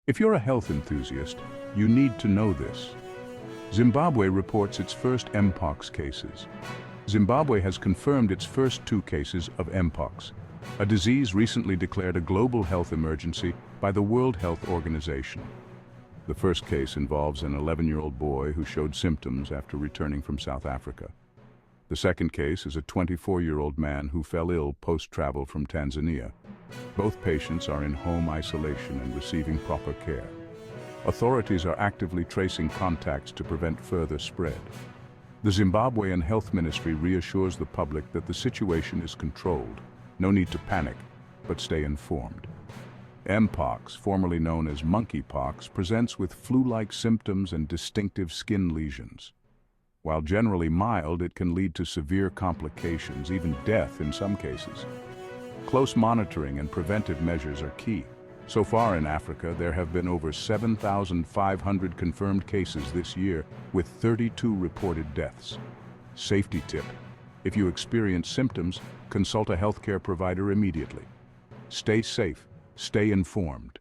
If you're a health enthusiast, you need to know this. Zimbabwe reports its first Mpox cases. Zimbabwe has confirmed its first 2 cases of Mpox, a disease recently declared a global health emergency by the World Health Organization. The first case involves an 11-year-old boy who showed symptoms after returning from South Africa. The second case is a 24-year-old man who fell ill post-travel from Tanzania. Both patients are in home isolation and receiving proper care. Authorities are actively tracing contacts to prevent further spread. The Zimbabwean Health Ministry reassures the public that the situation is controlled. No need to panic, but stay informed. Mpox, formerly known as monkeypox, presents with flu-like symptoms and distinctive skin lesions. While generally mild, it can lead to severe complications, even death in some cases. Close monitoring and preventive measures are key. So far in Africa, there have been over 7,500 confirmed cases this year, with 32 reported deaths. Safety tip: if you experience symptoms, consult a healthcare provider immediately. Stay safe, stay informed.